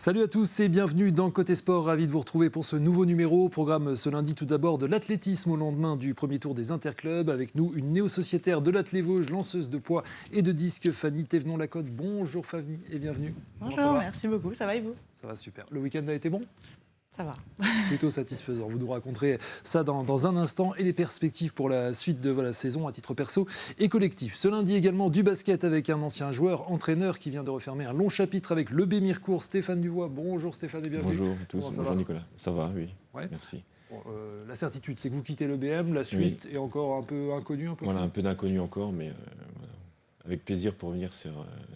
Salut à tous et bienvenue dans Côté Sport, ravi de vous retrouver pour ce nouveau numéro. Programme ce lundi tout d'abord de l'athlétisme au lendemain du premier tour des interclubs. Avec nous une néo-sociétaire de l'Athlé-Vosges, lanceuse de poids et de disques, Fanny Thévenon-Lacotte. Bonjour Fanny et bienvenue. Bonjour, merci beaucoup, ça va et vous? Ça va super. Le week-end a été bon? Ça va. Plutôt satisfaisant. Vous nous raconterez ça dans un instant et les perspectives pour la suite de la saison à titre perso et collectif. Ce lundi également du basket avec un ancien joueur, entraîneur qui vient de refermer un long chapitre avec le Mircourt, Stéphane Duvois. Bonjour Stéphane et bienvenue. Bonjour à tous, bonjour Nicolas. Ça va, oui. Ouais. Merci. Bon, la certitude, c'est que vous quittez le BM, la suite est encore un peu inconnue. Voilà, un peu d'inconnu encore, mais voilà. Avec plaisir pour revenir sur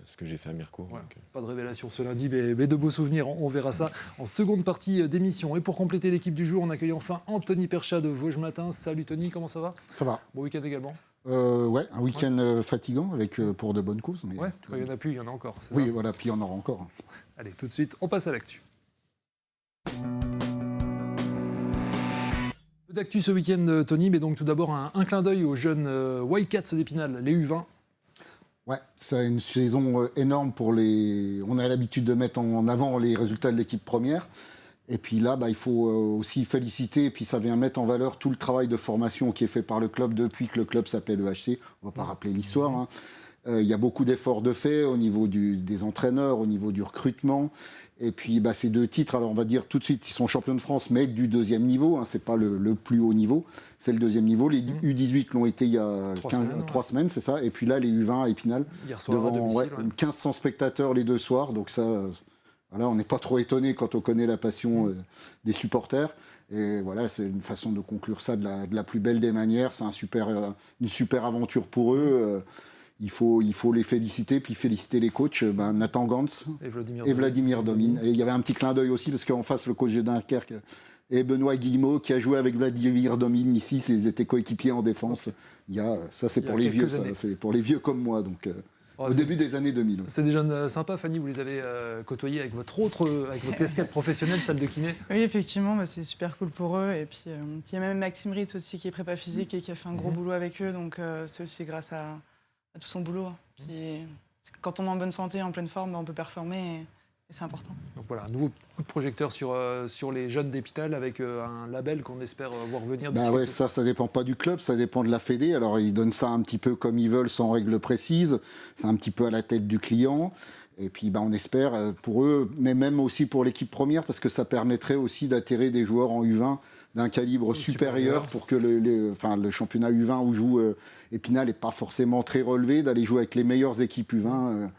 ce que j'ai fait à Mircourt. Ouais, pas de révélation ce lundi, mais de beaux souvenirs. On verra ça en seconde partie d'émission. Et pour compléter l'équipe du jour, on accueille enfin Anthony Perchat de Vosges Matin. Salut Tony, comment ça va? Ça va. Bon week-end également? Ouais, un week-end fatigant avec, pour de bonnes causes. Mais ouais, il n'y en a plus, il y en a encore. Oui, voilà, puis il y en aura encore. Allez, tout de suite, on passe à l'actu. Peu d'actu ce week-end, Tony, mais donc tout d'abord un clin d'œil aux jeunes Wildcats d'Épinal, les U20. Ouais, c'est une saison énorme pour les... On a l'habitude de mettre en avant les résultats de l'équipe première. Et puis là, il faut aussi féliciter, et puis ça vient mettre en valeur tout le travail de formation qui est fait par le club depuis que le club s'appelle EHC. On ne va pas rappeler l'histoire, hein. Il y a beaucoup d'efforts de fait au niveau des entraîneurs, au niveau du recrutement. Et puis ces deux titres, alors on va dire tout de suite, ils sont champions de France, mais du deuxième niveau. Hein, c'est pas le plus haut niveau, c'est le deuxième niveau. Les U18 l'ont été il y a 3 semaines, c'est ça. Et puis là, les U20 à Épinal, hier soir, devant à domicile, 1500 spectateurs les deux soirs. Donc ça, voilà, on n'est pas trop étonné quand on connaît la passion des supporters. Et voilà, c'est une façon de conclure ça de la plus belle des manières. C'est une super aventure pour eux. Il faut les féliciter, puis féliciter les coachs, Nathan Gantz et Vladimir Domine. Et il y avait un petit clin d'œil aussi, parce qu'en face, le coach de Dunkerque et Benoît Guillemot, qui a joué avec Vladimir Domine ici, ils étaient coéquipiers en défense. Ça, c'est pour les vieux, c'est pour les vieux comme moi, donc au début des années 2000. C'est des jeunes sympas, Fanny, vous les avez côtoyés avec votre casquette professionnelle, salle de kiné. Oui, effectivement, c'est super cool pour eux. Et puis, il y a même Maxime Ritz aussi, qui est prépa physique et qui a fait un gros boulot avec eux. Donc, c'est aussi grâce à tout son boulot. Puis, quand on est en bonne santé, en pleine forme, on peut performer et c'est important. Donc voilà, un nouveau coup de projecteur sur les jeunes d'Épinal avec un label qu'on espère voir venir. Ouais, ça dépend pas du club, ça dépend de la fédé. Alors ils donnent ça un petit peu comme ils veulent, sans règles précises. C'est un petit peu à la tête du client. Et puis on espère pour eux, mais même aussi pour l'équipe première, parce que ça permettrait aussi d'attirer des joueurs en U20 d'un calibre supérieur pour que le championnat U20 où joue Épinal n'est pas forcément très relevé, d'aller jouer avec les meilleures équipes U20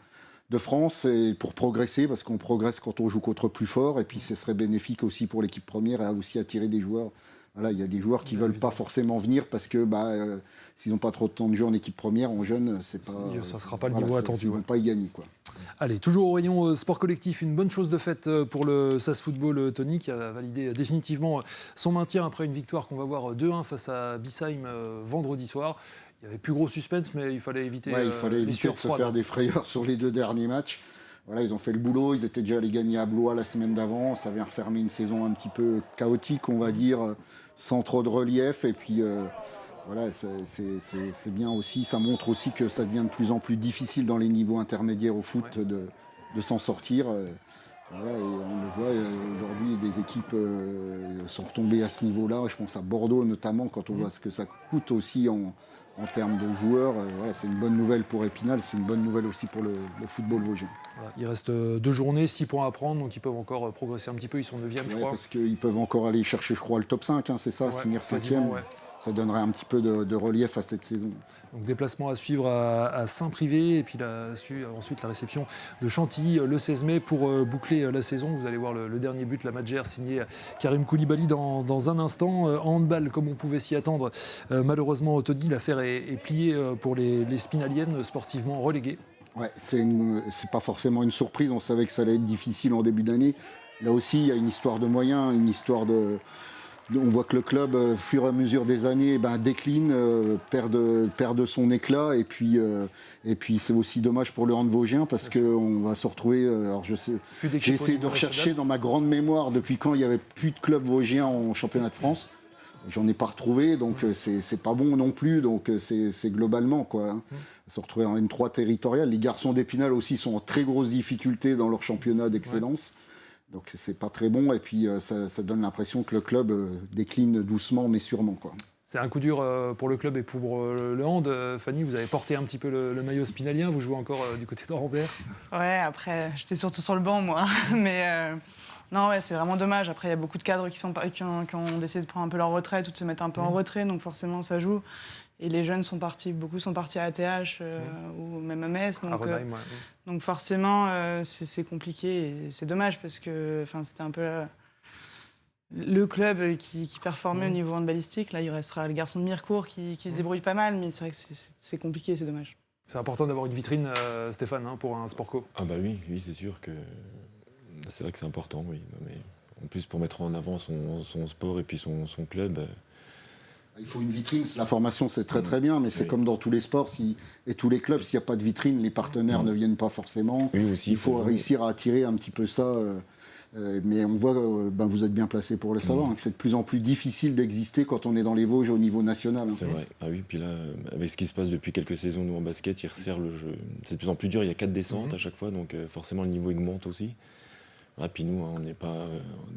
de France et pour progresser, parce qu'on progresse quand on joue contre plus fort, et puis ce serait bénéfique aussi pour l'équipe première et aussi attirer des joueurs. Voilà, il y a des joueurs qui ne veulent pas forcément venir parce que s'ils n'ont pas trop de temps de jeu en équipe première, en jeune, ça ne sera pas le niveau attendu. Ils ne vont pas y gagner, quoi. Allez, toujours au rayon sport collectif, une bonne chose de faite pour le SAS Football, Tony, qui a validé définitivement son maintien après une victoire qu'on va voir 2-1 face à Bissheim vendredi soir. Il n'y avait plus gros suspense, mais il fallait éviter de se faire des frayeurs sur les 2 derniers matchs. Voilà, ils ont fait le boulot, ils étaient déjà allés gagner à Blois la semaine d'avant. Ça vient refermer une saison un petit peu chaotique, on va dire, sans trop de relief. Et puis, voilà, c'est bien aussi. Ça montre aussi que ça devient de plus en plus difficile dans les niveaux intermédiaires au foot de s'en sortir. Voilà, et on le voit, aujourd'hui, des équipes sont retombées à ce niveau-là. Je pense à Bordeaux notamment, quand on voit ce que ça coûte aussi en termes de joueurs. Voilà, c'est une bonne nouvelle pour Épinal, c'est une bonne nouvelle aussi pour le football vosgien. Voilà, il reste 2 journées, 6 points à prendre, donc ils peuvent encore progresser un petit peu. Ils sont 9e, je crois. Parce qu'ils peuvent encore aller chercher, je crois, le top 5, hein, c'est ça, finir 7e. Ça donnerait un petit peu de relief à cette saison. Donc déplacement à suivre à Saint-Privé et puis ensuite la réception de Chantilly le 16 mai pour boucler la saison. Vous allez voir le dernier but, la Madjer, signé Karim Koulibaly dans un instant. En handball, comme on pouvait s'y attendre, malheureusement, Tony, l'affaire est pliée pour les Spinaliennes, sportivement reléguées. Ouais, c'est pas forcément une surprise. On savait que ça allait être difficile en début d'année. Là aussi, il y a une histoire de moyens, une histoire de... On voit que le club, au fur et à mesure des années, décline, perd de son éclat. Et puis c'est aussi dommage pour le hand vosgien parce qu'on va se retrouver... Alors j'ai essayé de rechercher dans ma grande mémoire depuis quand il n'y avait plus de club vosgien en championnat de France. J'en ai pas retrouvé, donc c'est pas bon non plus. Donc c'est globalement, quoi. Hein. Se retrouver en N3 territorial. Les garçons d'Épinal aussi sont en très grosse difficulté dans leur championnat d'excellence. Donc c'est pas très bon, et puis ça donne l'impression que le club décline doucement mais sûrement, quoi. C'est un coup dur pour le club et pour le hand. Fanny, vous avez porté un petit peu le maillot spinalien, vous jouez encore du côté d'Orambert. Ouais, après, j'étais surtout sur le banc, moi. Mais non, ouais, c'est vraiment dommage. Après, il y a beaucoup de cadres qui ont décidé de prendre un peu leur retraite ou de se mettre un peu en retrait, donc forcément, ça joue. Et les jeunes sont partis, beaucoup sont partis à ATH ou même à Metz. Donc, donc forcément, c'est compliqué et c'est dommage parce que c'était un peu le club qui performait au niveau handballistique. Là, il restera le garçon de Mirecourt qui se débrouille pas mal, mais c'est vrai que c'est compliqué, c'est dommage. C'est important d'avoir une vitrine, Stéphane, pour un sport co. Ah bah oui, c'est sûr que c'est vrai que c'est important, oui. Mais en plus, pour mettre en avant son sport et puis son club... Il faut une vitrine, la formation c'est très très bien, mais c'est comme dans tous les sports et tous les clubs, s'il n'y a pas de vitrine, les partenaires ne viennent pas forcément. Oui, aussi, il faut réussir à attirer un petit peu ça. Mais on voit, vous êtes bien placé pour le savoir, que c'est de plus en plus difficile d'exister quand on est dans les Vosges au niveau national. C'est vrai. Ah oui, puis là, avec ce qui se passe depuis quelques saisons, nous en basket, ils resserrent le jeu. C'est de plus en plus dur, il y a 4 descentes à chaque fois, donc forcément le niveau augmente aussi. Ah, puis nous, on n'est pas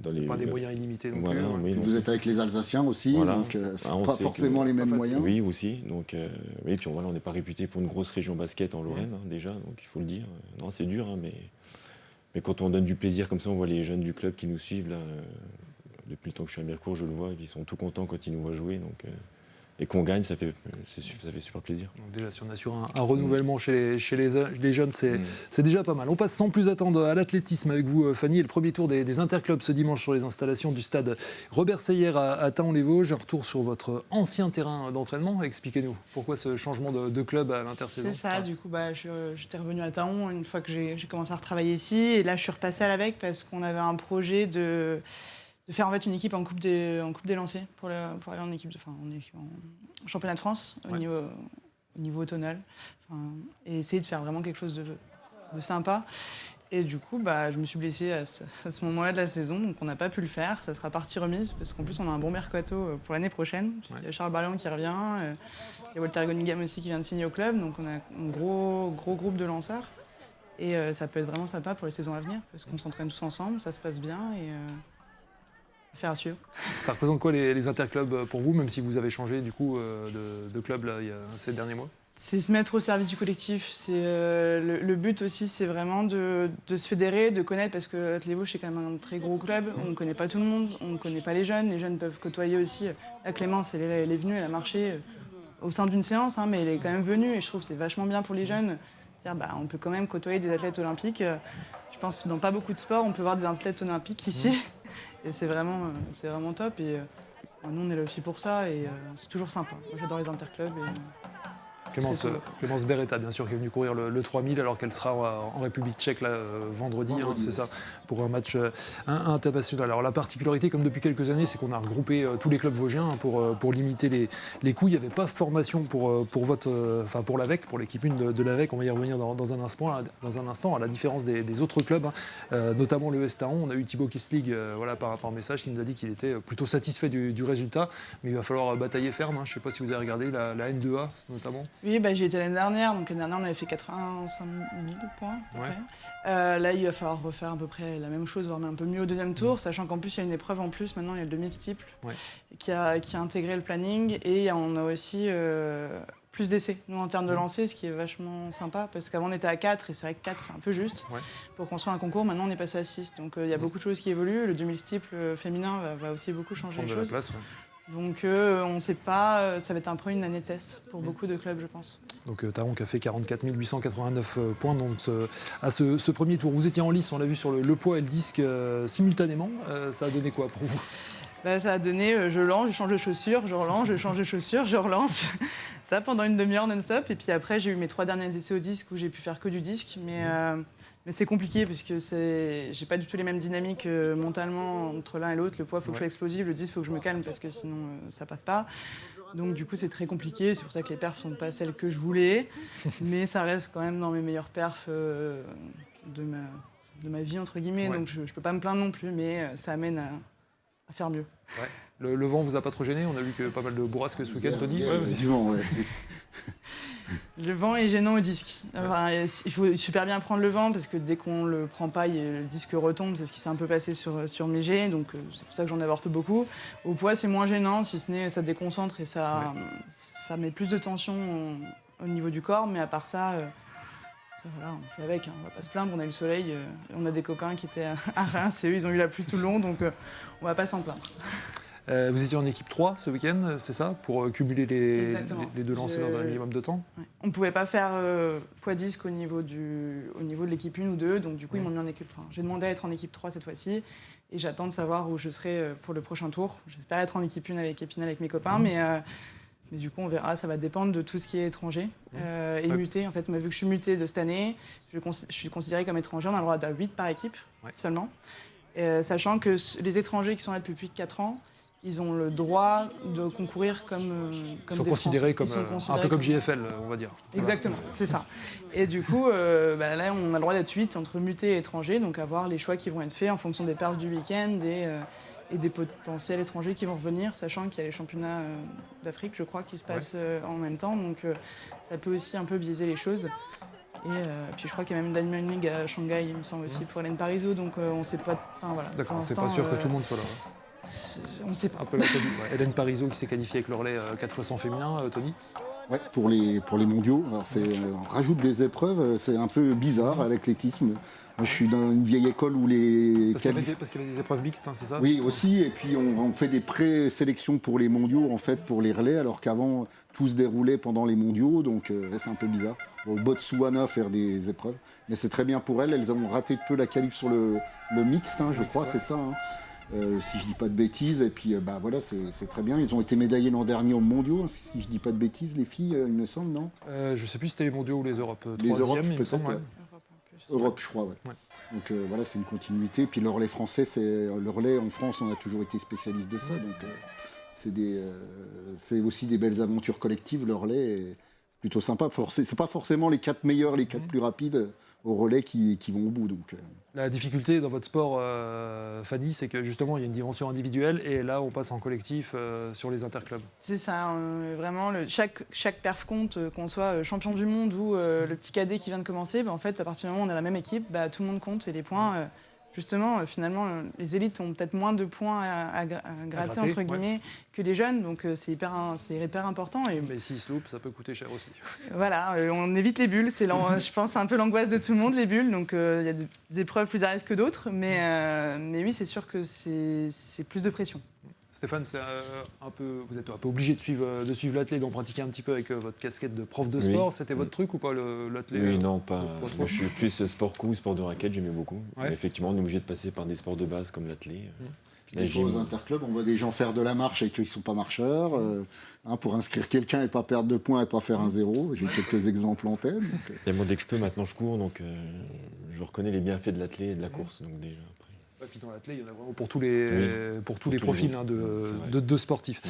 dans les... Pas des moyens illimités non voilà, plus. Oui, vous êtes avec les Alsaciens aussi, voilà. donc c'est pas forcément les mêmes moyens. Oui, aussi. Donc, oui, puis on n'est pas réputé pour une grosse région basket en Lorraine, déjà, donc il faut le dire. Non, c'est dur, mais quand on donne du plaisir comme ça, on voit les jeunes du club qui nous suivent. Là, depuis le temps que je suis à Mirecourt, je le vois, ils sont tout contents quand ils nous voient jouer. Donc, et qu'on gagne, ça fait super plaisir. Donc déjà, si on assure un renouvellement chez les jeunes, c'est déjà pas mal. On passe sans plus attendre à l'athlétisme avec vous, Fanny. Et le premier tour des interclubs ce dimanche sur les installations du stade Robert Seyer à Thaon-les-Vosges. Un retour sur votre ancien terrain d'entraînement. Expliquez-nous, pourquoi ce changement de club à l'intersaison? C'est ça, du coup, j'étais revenue à Thaon une fois que j'ai commencé à retravailler ici. Et là, je suis repassée à l'AVEC parce qu'on avait un projet de faire en fait une équipe en coupe des lanciers pour aller en équipe en championnat de France au niveau automnal, et essayer de faire vraiment quelque chose de sympa. Et du coup, je me suis blessée à ce moment-là de la saison, donc on n'a pas pu le faire. Ça sera partie remise parce qu'en plus on a un bon mercato pour l'année prochaine. Il y a Charles Barléon qui revient, il y a Walter Gunningham aussi qui vient de signer au club, donc on a un gros groupe de lanceurs. Et ça peut être vraiment sympa pour les saisons à venir parce qu'on s'entraîne tous ensemble, ça se passe bien et faire à suivre. Ça représente quoi les interclubs pour vous, même si vous avez changé du coup de club là, ces derniers mois? C'est se mettre au service du collectif. C'est le but aussi, c'est vraiment de se fédérer, de connaître, parce que les Vosges c'est quand même un très gros club. On ne connaît pas tout le monde, on ne connaît pas les jeunes. Les jeunes peuvent côtoyer aussi. La Clémence, elle est venue, elle a marché au sein d'une séance, mais elle est quand même venue. Et je trouve que c'est vachement bien pour les jeunes. C'est-à-dire, on peut quand même côtoyer des athlètes olympiques. Je pense que dans pas beaucoup de sports, on peut voir des athlètes olympiques ici. Et c'est vraiment top. Et nous, on est là aussi pour ça. Et c'est toujours sympa. Moi, j'adore les interclubs. Clémence Beretta, bien sûr, qui est venue courir le 3000 alors qu'elle sera en République tchèque là, vendredi, c'est ça, pour un match international. Alors la particularité, comme depuis quelques années, c'est qu'on a regroupé tous les clubs vosgiens pour limiter les coûts. Il n'y avait pas de formation pour l'AVEC, pour l'équipe 1 de l'AVEC. On va y revenir dans un instant, à la différence des autres clubs, notamment le Estaon. On a eu Thibaut Kisslig par rapport au message qui nous a dit qu'il était plutôt satisfait du résultat, mais il va falloir batailler ferme. Je ne sais pas si vous avez regardé la N2A notamment. Oui, j'y étais l'année dernière. Donc l'année dernière, on avait fait 85 000 points. Là, il va falloir refaire à peu près la même chose, voire même un peu mieux au deuxième tour, sachant qu'en plus, il y a une épreuve en plus. Maintenant, il y a le 2000 steeple qui a intégré le planning. Et on a aussi plus d'essais, nous, en termes de lancer, ce qui est vachement sympa. Parce qu'avant, on était à 4, et c'est vrai que 4, c'est un peu juste pour construire un concours. Maintenant, on est passé à 6. Donc, il y a beaucoup de choses qui évoluent. Le 2000 steeple féminin va aussi beaucoup changer les choses. Donc on ne sait pas, ça va être un peu une année test pour beaucoup de clubs, je pense. Donc Thaon qui a fait 44 889 points à ce premier tour. Vous étiez en lice, on l'a vu sur le poids et le disque simultanément. Ça a donné quoi pour vous? Ça a donné, je lance, je change de chaussures, je relance, je change de chaussures, je relance. Ça pendant une demi-heure non-stop. Et puis après, j'ai eu mes 3 derniers essais au disque où j'ai pu faire que du disque. Mais c'est compliqué parce que j'ai pas du tout les mêmes dynamiques mentalement entre l'un et l'autre. Le poids, il faut que je sois explosive, le disque, il faut que je me calme parce que sinon ça passe pas. Donc du coup, c'est très compliqué. C'est pour ça que les perfs sont pas celles que je voulais. Mais ça reste quand même dans mes meilleures perfs de ma vie, entre guillemets. Donc je peux pas me plaindre non plus, mais ça amène à faire mieux. Le vent vous a pas trop gêné? On a vu que pas mal de bourrasques ce week-end, Tony. Du vent, Le vent est gênant au disque. Enfin, il faut super bien prendre le vent parce que dès qu'on le prend pas, le disque retombe. C'est ce qui s'est un peu passé sur Mégé, donc c'est pour ça que j'en avorte beaucoup. Au poids, c'est moins gênant, si ce n'est ça déconcentre et ça met plus de tension au niveau du corps. Mais à part ça, voilà, on fait avec. On va pas se plaindre. On a eu le soleil, on a des copains qui étaient à Reims et eux, ils ont eu la pluie tout le long, donc on va pas s'en plaindre. Vous étiez en équipe 3 ce week-end, c'est ça? Pour cumuler les deux lancers dans un minimum de temps? Ouais. On ne pouvait pas faire poids disque au niveau de l'équipe 1 ou 2, donc du coup ils m'ont mis en équipe 3. J'ai demandé à être en équipe 3 cette fois-ci, et j'attends de savoir où je serai pour le prochain tour. J'espère être en équipe 1 avec Épinal, avec mes copains, mais du coup on verra, ça va dépendre de tout ce qui est étranger. Et muté, en fait, vu que je suis mutée de cette année, je suis considérée comme étranger, on a le droit d'avoir 8 par équipe seulement. Sachant que les étrangers qui sont là depuis plus de 4 ans, ils ont le droit de concourir comme ils sont considérés comme un peu comme JFL, on va dire. Exactement, c'est ça. Et du coup, là, on a le droit d'être 8 entre mutés et étrangers, donc avoir les choix qui vont être faits en fonction des perfs du week-end et des potentiels étrangers qui vont revenir, sachant qu'il y a les championnats d'Afrique, je crois, qui se passent en même temps, donc ça peut aussi un peu biaiser les choses. Et puis je crois qu'il y a même Diamond League à Shanghai, il me semble aussi, pour Hélène Parisot, donc on ne sait pas... Enfin, voilà, d'accord, c'est pas sûr que tout le monde soit là. On ne sait pas. Un peu la Tony. Hélène Parisot qui s'est qualifiée avec l'Orlais 4 fois 100 féminin, Tony. Ouais, pour les mondiaux. Alors on rajoute des épreuves, c'est un peu bizarre à l'athlétisme. Moi, je suis dans une vieille école où les... Parce qu'il y avait des épreuves mixtes, hein, c'est ça? Oui, aussi. Et puis on fait des pré-sélections pour les mondiaux, en fait, pour les relais, alors qu'avant, tout se déroulait pendant les mondiaux. Donc c'est un peu bizarre. Au Botswana, faire des épreuves. Mais c'est très bien pour elles. Elles ont raté peu la qualif sur le mixte, hein, je crois, c'est ça. Hein. Si je dis pas de bêtises, et puis voilà, c'est très bien. Ils ont été médaillés l'an dernier aux mondiaux, si je dis pas de bêtises, les filles, il me semble, non? Je sais plus si c'était les mondiaux ou les Europes. Les Europes, Troisième, il me semble. ouais. Europe, je crois, ouais. Donc voilà, c'est une continuité. Puis le relais français, le relais en France, on a toujours été spécialiste de ça. Donc c'est aussi des belles aventures collectives, le relais. Est plutôt sympa. C'est pas forcément les 4 meilleurs, les 4 plus rapides au relais qui vont au bout. Donc, La difficulté dans votre sport, Fanny, c'est que justement, il y a une dimension individuelle et là, on passe en collectif sur les interclubs. C'est ça, vraiment, chaque perf compte, qu'on soit champion du monde ou le petit cadet qui vient de commencer, en fait, à partir du moment où on a la même équipe, tout le monde compte et les points... Justement, finalement, les élites ont peut-être moins de points à gratter, entre guillemets, que les jeunes, donc c'est hyper important. Mais s'ils se loupent, ça peut coûter cher aussi. Voilà, on évite les bulles, je pense, c'est un peu l'angoisse de tout le monde, les bulles, donc il y a des épreuves plus à risque que d'autres, mais oui, c'est sûr que c'est plus de pression. Stéphane, vous êtes un peu obligé de suivre l'athlé, d'en pratiquer un petit peu avec votre casquette de prof de sport. Oui. C'était votre truc ou pas, l'athlé? Oui, non, pas. Moi, je suis plus sport coup, sport de raquette, j'aimais beaucoup. Ouais. Effectivement, on est obligé de passer par des sports de base comme l'athlé. Des fois, aux interclubs, on voit des gens faire de la marche et qu'ils ne sont pas marcheurs. Pour inscrire quelqu'un et pas perdre de points et pas faire un zéro. J'ai quelques exemples en tête. Et moi, dès que je peux, maintenant, je cours. Donc, je reconnais les bienfaits de l'athlé et de la course. Donc, déjà, après. Et puis dans l'athlé, il y en a vraiment pour tous les profils de sportifs.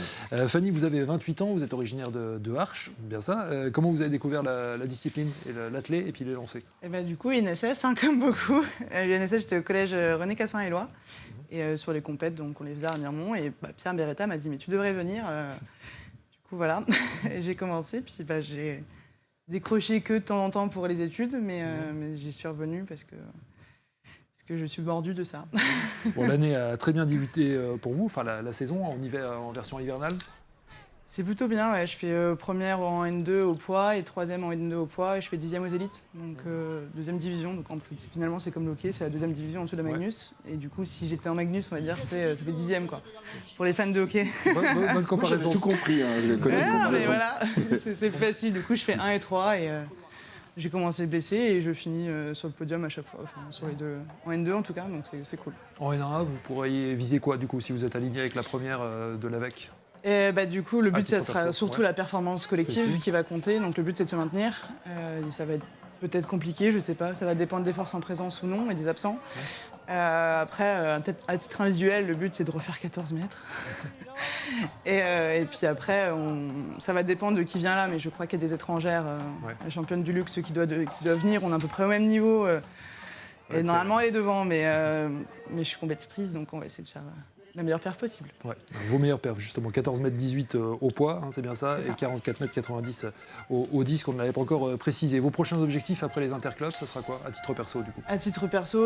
Fanny, vous avez 28 ans, vous êtes originaire de Arches, bien ça. Comment vous avez découvert la discipline, l'athlé et puis les lancers? Du coup, INSS, comme beaucoup. INSS, j'étais au collège René Cassin-Éloi. Et sur les compètes, donc on les faisait à Miremont. Et Pierre Beretta m'a dit, mais tu devrais venir. Du coup, voilà. J'ai commencé, puis j'ai décroché que de temps en temps pour les études, mais j'y suis revenue parce que je suis mordue de ça. Bon, l'année a très bien débuté pour vous, enfin la saison en version hivernale. C'est plutôt bien, ouais. Je fais première en N2 au poids et troisième en N2 au poids et je fais 10e aux élites, donc deuxième division. Donc finalement c'est comme le hockey, c'est la deuxième division en dessous de la Magnus. Ouais. Et du coup si j'étais en Magnus, on va dire ça fait 10e quoi. Pour les fans de hockey. Bonne comparaison. J'ai tout compris, je connais le mais voilà, c'est facile. Du coup je fais 1 et 3 et j'ai commencé blessé et je finis sur le podium à chaque fois, sur les deux, en N2 en tout cas, donc c'est cool. En N1, vous pourriez viser quoi du coup si vous êtes aligné avec la première de l'AVEC? Et du coup, le but, ça sera surtout la performance collective qui va compter. Donc le but, c'est de se maintenir. Et ça va être peut-être compliqué, je sais pas. Ça va dépendre des forces en présence ou non et des absents. Ouais. Après, à titre individuel, le but, c'est de refaire 14 mètres. et puis après, ça va dépendre de qui vient là. Mais je crois qu'il y a des étrangères, la championne du luxe, qui doivent venir. On est à peu près au même niveau. Et normalement, elle est devant. Mais je suis compétitrice, donc on va essayer de faire... la meilleure perf possible. Ouais, vos meilleurs perfs, justement, 14,18 m au poids, hein, c'est bien ça, C'est ça. et 44,90 m au disque, on ne l'avait pas encore précisé. Vos prochains objectifs après les interclubs, ça sera quoi, à titre perso, du coup? À titre perso,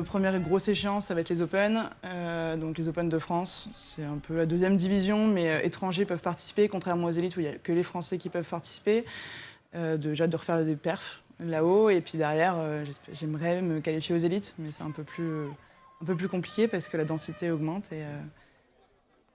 première grosse échéance, ça va être les Open. Donc les Open de France, c'est un peu la deuxième division, mais étrangers peuvent participer, contrairement aux élites où il n'y a que les Français qui peuvent participer. Déjà de refaire des perfs là-haut, et puis derrière, j'aimerais me qualifier aux élites, mais c'est un peu plus compliqué parce que la densité augmente et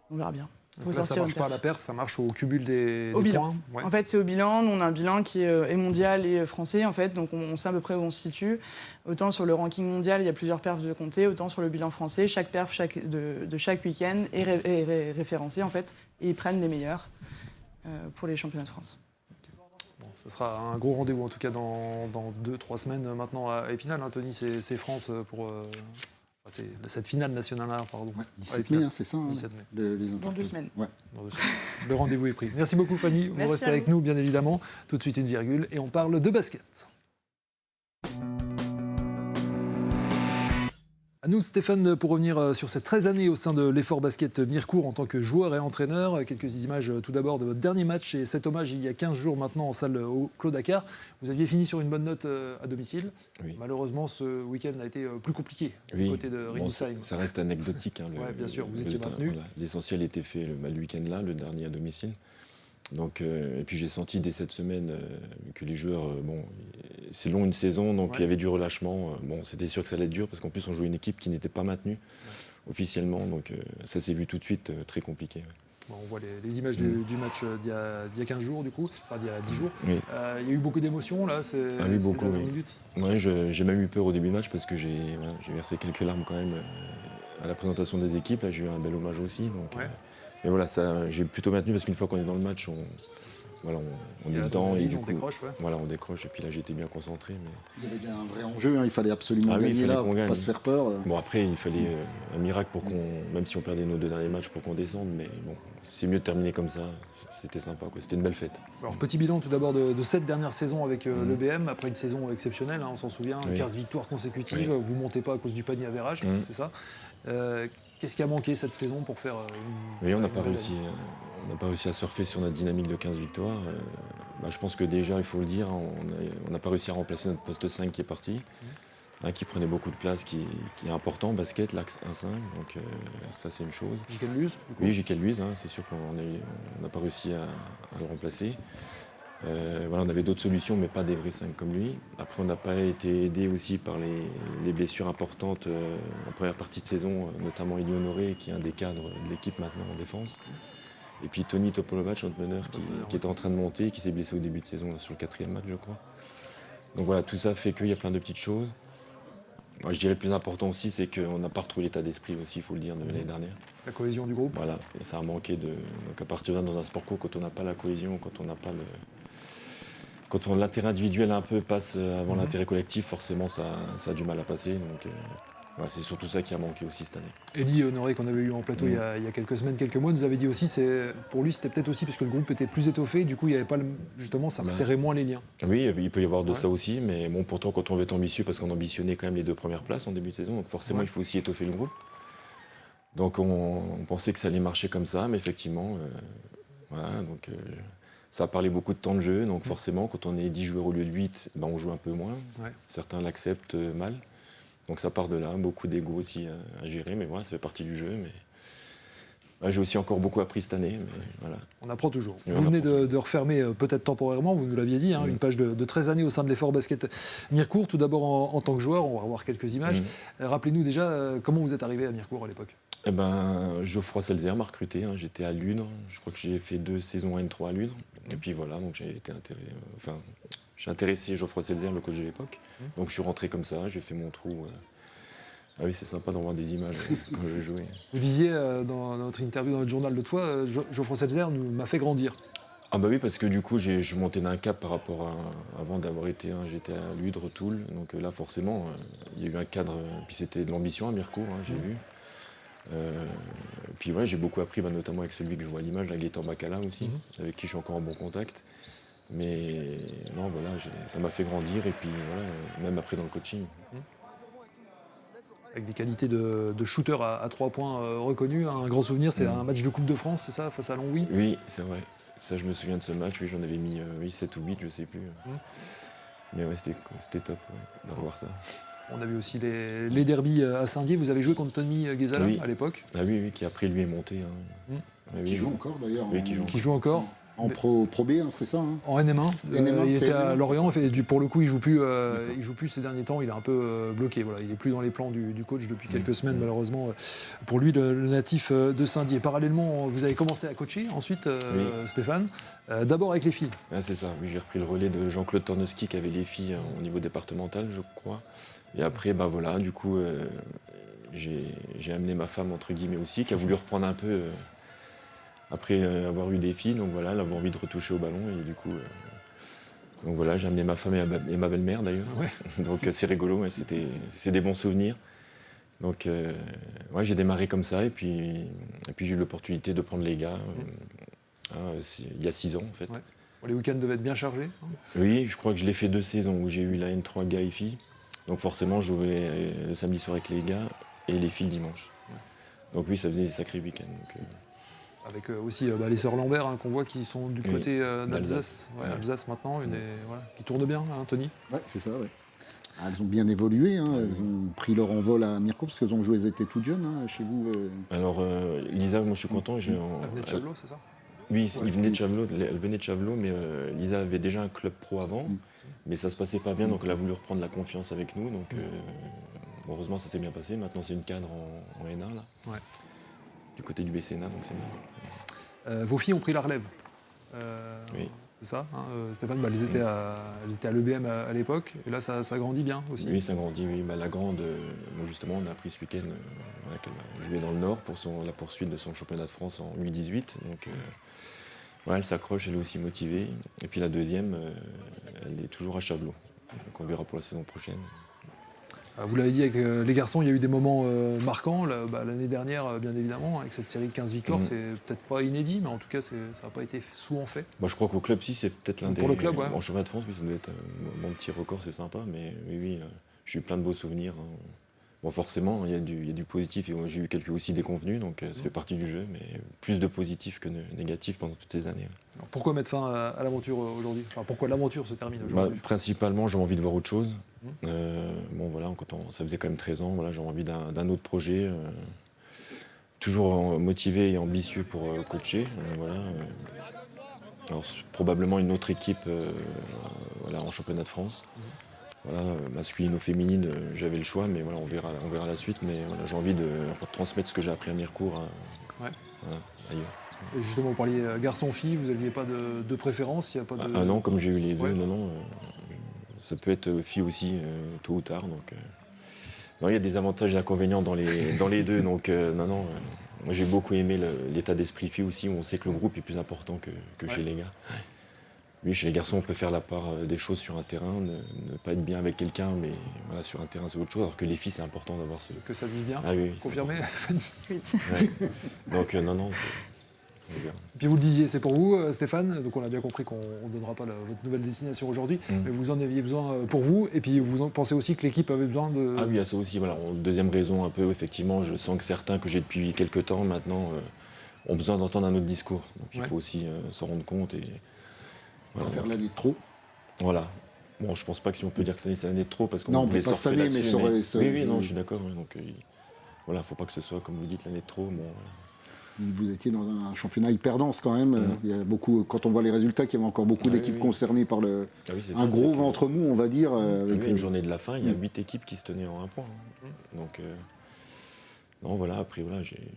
on verra bien. Donc là, ça ne marche pas à la perf, ça marche au cumul des bilan. points. Ouais. En fait, c'est au bilan. Nous, on a un bilan qui est mondial et français, en fait. Donc, on sait à peu près où on se situe. Autant sur le ranking mondial, il y a plusieurs perfs de compter, autant sur le bilan français. Chaque perf de chaque week-end est référencé, en fait. Et ils prennent les meilleurs pour les championnats de France. Bon, ça sera un gros rendez-vous, en tout cas, dans 2-3 semaines maintenant à Épinal. Hein, Tony, c'est France pour... c'est cette finale nationale-là, pardon. Ouais, 17 mai, hein, c'est ça. 17 mai. Les Dans 2 semaines. Ouais. Dans 2 semaines. Le rendez-vous est pris. Merci beaucoup, Fanny. Vous Merci restez à avec vous. nous, bien évidemment. Tout de suite, une virgule, et on parle de basket. À nous, Stéphane, pour revenir sur ces 13 années au sein de l'Effort Basket Mirecourt en tant que joueur et entraîneur. Quelques images tout d'abord de votre dernier match et cet hommage il y a 15 jours maintenant en salle au Clos Dakar. Vous aviez fini sur une bonne note à domicile. Oui. Malheureusement, ce week-end a été plus compliqué du côté de Bon, Ringside. ça reste anecdotique. Hein, Ouais, bien sûr, vous étiez maintenu. Voilà. L'essentiel était fait le week-end là, le dernier à domicile. Donc, et puis j'ai senti dès cette semaine que les joueurs, c'est long une saison, donc il y avait du relâchement. C'était sûr que ça allait être dur parce qu'en plus on jouait une équipe qui n'était pas maintenue officiellement, donc ça s'est vu tout de suite très compliqué. Ouais. Bon, on voit les images du match d'il y a 15 jours, du coup, enfin d'il y a 10 jours. Oui. Il y a eu beaucoup d'émotions là, oui, beaucoup, dernières oui. minutes. Ouais, j'ai même eu peur au début du match parce que j'ai versé quelques larmes quand même à la présentation des équipes. Là, j'ai eu un bel hommage aussi. Donc, Ouais. mais voilà, ça, j'ai plutôt maintenu parce qu'une fois qu'on est dans le match, on est dedans et du on coup, décroche, ouais. voilà, on décroche. Et puis là, j'étais bien concentré. Mais... Il y avait un vrai enjeu, hein, il fallait absolument Ah oui, il gagner fallait là, qu'on pour gagne. pas se faire peur. Bon, après, il fallait un miracle pour même si on perdait nos 2 derniers matchs, pour qu'on descende. Mais bon, c'est mieux de terminer comme ça. C'était sympa, quoi. C'était une belle fête. Alors, petit bilan tout d'abord de cette dernière saison avec l'EBM, après une saison exceptionnelle, hein, on s'en souvient, Oui. 15 victoires consécutives, Oui. vous ne montez pas à cause du panier avérage, c'est ça. Qu'est-ce qui a manqué cette saison pour faire Oui, on n'a pas réussi. On n'a pas réussi à surfer sur notre dynamique de 15 victoires. Je pense que déjà, il faut le dire, on n'a pas réussi à remplacer notre poste 5 qui est parti, qui prenait beaucoup de place, qui est important, basket, l'axe 1-5, donc ça c'est une chose. J.K. Luz, du coup. Oui, J.K. Luiz, c'est sûr qu'on n'a pas réussi à le remplacer. On avait d'autres solutions, mais pas des vrais 5 comme lui. Après, on n'a pas été aidé aussi par les blessures importantes en première partie de saison, notamment Eli Honoré, qui est un des cadres de l'équipe maintenant en défense. Et puis Tony Topolovac, notre meneur, qui était en train de monter, qui s'est blessé au début de saison, là, sur le 4e match, je crois. Donc voilà, tout ça fait qu'il y a plein de petites choses. Moi, je dirais le plus important aussi, c'est qu'on n'a pas retrouvé l'état d'esprit aussi, il faut le dire, de l'année dernière. La cohésion du groupe. Voilà, et ça a manqué de. Donc à partir de là, dans un sport co, quand on n'a pas la cohésion, quand on n'a pas l'intérêt individuel un peu passe avant l'intérêt collectif, forcément ça a du mal à passer. Donc c'est surtout ça qui a manqué aussi cette année. Eli Honoré, qu'on avait eu en plateau il y a quelques semaines, quelques mois, nous avait dit aussi, pour lui c'était peut-être aussi parce que le groupe était plus étoffé, du coup il n'y avait pas justement, ça resserrait moins les liens. Oui, il peut y avoir de ça aussi, mais bon, pourtant quand on veut être ambitieux, parce qu'on ambitionnait quand même les 2 premières places en début de saison, donc forcément il faut aussi étoffer le groupe. Donc on pensait que ça allait marcher comme ça, mais effectivement, ça a parlé beaucoup de temps de jeu, donc forcément quand on est 10 joueurs au lieu de 8, on joue un peu moins. Ouais. Certains l'acceptent mal. Donc ça part de là, beaucoup d'ego aussi à gérer, mais voilà, ça fait partie du jeu. Mais j'ai aussi encore beaucoup appris cette année. Mais voilà. On apprend toujours. Oui, Vous venez de refermer, peut-être temporairement, vous nous l'aviez dit, une page de 13 années au sein de l'Effort Basket Mirecourt. Tout d'abord en tant que joueur, on va revoir quelques images. Rappelez-nous déjà comment vous êtes arrivé à Mirecourt à l'époque. Geoffroy Selzer m'a recruté, j'étais à Ludre. Je crois que j'ai fait 2 saisons N3 à Ludre. Et puis voilà, donc j'ai intéressé Geoffroy Selzer, le coach de l'époque. Donc je suis rentré comme ça, j'ai fait mon trou. Ah oui, c'est sympa d'en voir des images quand je jouais. Vous disiez dans notre interview dans notre journal l'autre fois, Geoffroy Selzer m'a fait grandir. Ah bah oui, parce que du coup, je montais d'un cap par rapport à avant d'avoir été, j'étais à Ludre, Toul. Donc là, forcément, il y a eu un cadre, puis c'était de l'ambition à Mirecourt, j'ai vu. Puis ouais, j'ai beaucoup appris, notamment avec celui que je vois à l'image, Gaëtan Bacala aussi, avec qui je suis encore en bon contact. Mais non, voilà, ça m'a fait grandir, et puis voilà, même après dans le coaching. avec des qualités de shooter à 3 points reconnues. Un grand souvenir, c'est un match de Coupe de France, c'est ça, face à Longwy? Oui, c'est vrai. Ça, je me souviens de ce match. Oui, j'en avais mis 7 ou 8, je sais plus. Mais ouais, c'était top d'avoir ça. On a vu aussi les derbies à Saint-Dié. Vous avez joué contre Tony Ghezala à l'époque? Ah oui, qui après lui est monté. Qui joue encore d'ailleurs. Oui, qui joue encore. En Pro B, hein, c'est ça, hein. En NM1, NM1, il était à NM1. Lorient. Pour le coup, il joue plus ces derniers temps. Il est un peu bloqué. Voilà. Il n'est plus dans les plans du coach depuis quelques semaines, malheureusement. Pour lui, le natif de Saint-Dié. Parallèlement, vous avez commencé à coacher ensuite, Stéphane. D'abord avec les filles. Ah, c'est ça. Oui, j'ai repris le relais de Jean-Claude Tornowski qui avait les filles au niveau départemental, je crois. Et après, du coup, j'ai amené ma femme, entre guillemets, aussi, qui a voulu reprendre un peu... après avoir eu des filles, donc voilà, elle avait envie de retoucher au ballon et du coup, donc voilà, j'ai amené ma femme et ma belle-mère d'ailleurs. Ouais. Donc c'est rigolo, c'est des bons souvenirs. Donc j'ai démarré comme ça et puis j'ai eu l'opportunité de prendre les gars il y a 6 ans en fait. Ouais. Bon, les week-ends devaient être bien chargés. Oui, je crois que je l'ai fait 2 saisons où j'ai eu la N3 gars et filles. Donc forcément, je jouais le samedi soir avec les gars et les filles le dimanche. Ouais. Donc oui, ça faisait des sacrés week-ends. Avec aussi les sœurs Lambert qu'on voit qui sont du côté d'Alsace. Alsace maintenant, qui tourne bien, Tony. Ouais, c'est ça, ouais. Elles ont bien évolué, hein. Elles ont pris leur envol à Mirko parce qu'elles ont joué, elles étaient toutes jeunes chez vous. Alors Lisa, moi je suis content. Elle venait de Chavelot, c'est ça? Oui, elle venait de Chavelot, mais Lisa avait déjà un club pro avant, mais ça se passait pas bien, donc elle a voulu reprendre la confiance avec nous. Donc heureusement ça s'est bien passé. Maintenant c'est une cadre en N1 là. Ouais. Du côté du BCNA, donc c'est bien. Vos filles ont pris la relève. Oui. C'est ça, Stéphane, elles étaient à l'EBM à l'époque, et là ça grandit bien aussi. Oui, ça grandit, oui. La grande, moi justement, on a appris ce week-end qu'elle a joué dans le Nord pour la poursuite de son championnat de France en U18. Donc elle s'accroche, elle est aussi motivée. Et puis la deuxième, elle est toujours à Chavelot. Donc on verra pour la saison prochaine. Vous l'avez dit avec les garçons, il y a eu des moments marquants. L'année dernière, bien évidemment, avec cette série de 15 victoires, c'est peut-être pas inédit, mais en tout cas, ça n'a pas été souvent fait. Je crois qu'au club, si, c'est peut-être l'un des... Pour le club, ouais. En championnat de France, oui, ça doit être mon petit record, c'est sympa, mais oui, j'ai eu plein de beaux souvenirs. Bon, forcément, il y a du positif, et j'ai eu quelques aussi déconvenus, donc ça fait partie du jeu, mais plus de positif que de négatif pendant toutes ces années. Alors, pourquoi mettre fin à l'aventure aujourd'hui? Pourquoi l'aventure se termine aujourd'hui? Principalement, j'ai envie de voir autre chose. Ça faisait quand même 13 ans, j'ai envie d'un autre projet. Toujours motivé et ambitieux pour coacher. Alors, probablement une autre équipe en championnat de France. Masculine ou féminine, j'avais le choix, mais on verra la suite. Mais j'ai envie de transmettre ce que j'ai appris à Mirecourt ailleurs. Et justement, vous parliez garçon-fille, vous n'aviez pas de préférence? Pas de... non, comme j'ai eu les deux, non. Ça peut être fille aussi, tôt ou tard. Donc, il y a des avantages et des inconvénients dans les deux. Donc, moi, j'ai beaucoup aimé l'état d'esprit fille aussi, où on sait que le groupe est plus important que chez les gars. Oui, chez les garçons, on peut faire la part des choses sur un terrain, ne pas être bien avec quelqu'un, mais sur un terrain, c'est autre chose. Alors que les filles, c'est important d'avoir ce... Que ça vit bien, oui, confirmé. Oui. Donc, non. Puis vous le disiez, c'est pour vous, Stéphane, donc on a bien compris qu'on ne donnera pas votre nouvelle destination aujourd'hui, mais vous en aviez besoin pour vous, et puis vous pensez aussi que l'équipe avait besoin de... Ah oui, ça aussi, deuxième raison un peu, effectivement, je sens que certains que j'ai depuis quelques temps maintenant ont besoin d'entendre un autre discours, donc il faut aussi s'en rendre compte et... Faire l'année de trop. Voilà. Bon, je pense pas que si on peut dire que c'est l'année de trop, parce qu'on non, voulait pas cette année, mais Oui, non, je suis d'accord, donc faut pas que ce soit, comme vous dites, l'année de trop, Vous étiez dans un championnat hyper dense quand même. Il y a beaucoup, quand on voit les résultats, il y avait encore beaucoup d'équipes concernées par un gros ventre mou, on va dire. Avec une journée de la fin, il y a 8 équipes qui se tenaient en un point. Donc, après,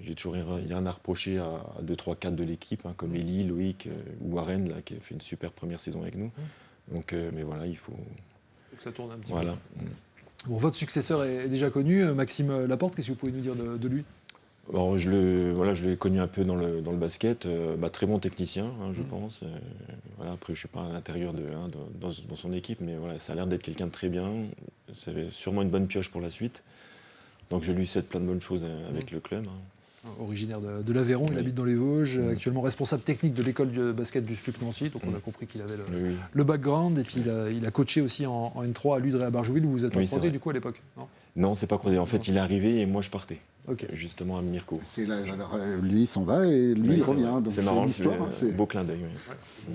j'ai toujours rien à reprocher à 2, 3, 4 de l'équipe, comme Élie, Loïc ou Warren, qui a fait une super première saison avec nous. Donc, mais il faut que ça tourne un petit peu. Bon, votre successeur est déjà connu, Maxime Laporte. Qu'est-ce que vous pouvez nous dire de lui? Alors, je l'ai connu un peu dans le basket, très bon technicien, je pense. Après, je ne suis pas à l'intérieur dans son équipe, mais ça a l'air d'être quelqu'un de très bien. C'est sûrement une bonne pioche pour la suite. Donc je lui souhaite plein de bonnes choses avec le club. Originaire de l'Aveyron, il habite dans les Vosges, actuellement responsable technique de l'école de basket du STUC Nancy, donc on a compris qu'il avait le background, et puis il a coaché aussi en N3 à Ludre et à Barjouville, où vous êtes en croisé du coup à l'époque, non? Non, c'est pas croisé. En fait, il est arrivé et moi je partais. Ok. Justement à Mirko. C'est là, alors, lui, il s'en va et lui, il c'est revient. vrai. Donc C'est c'est marrant, l'histoire. hein, c'est c'est- un beau clin d'œil. Oui. Ouais.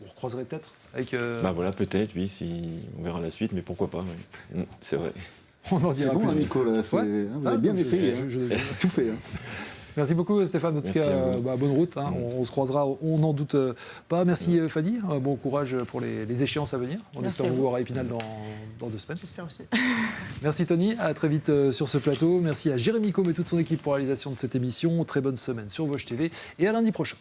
Vous recroiserez peut-être avec. Bah voilà, peut-être, oui, on verra la suite, mais pourquoi pas. Oui. C'est vrai. On en C'est dira bon, plus. hein, Nicolas. Ouais. Vous avez bien essayé. hein. Je- Tout fait. hein. Merci beaucoup Stéphane, en tout Merci cas à vous. bonne route, hein. On se croisera, on n'en doute pas. Merci Fanny, bon courage pour les échéances à venir. On Merci espère à vous vous. voir à Épinal dans 2 semaines. J'espère aussi. Merci Tony, à très vite sur ce plateau. Merci à Jérémy Combe et toute son équipe pour la réalisation de cette émission. Très bonne semaine sur Vosges TV et à lundi prochain.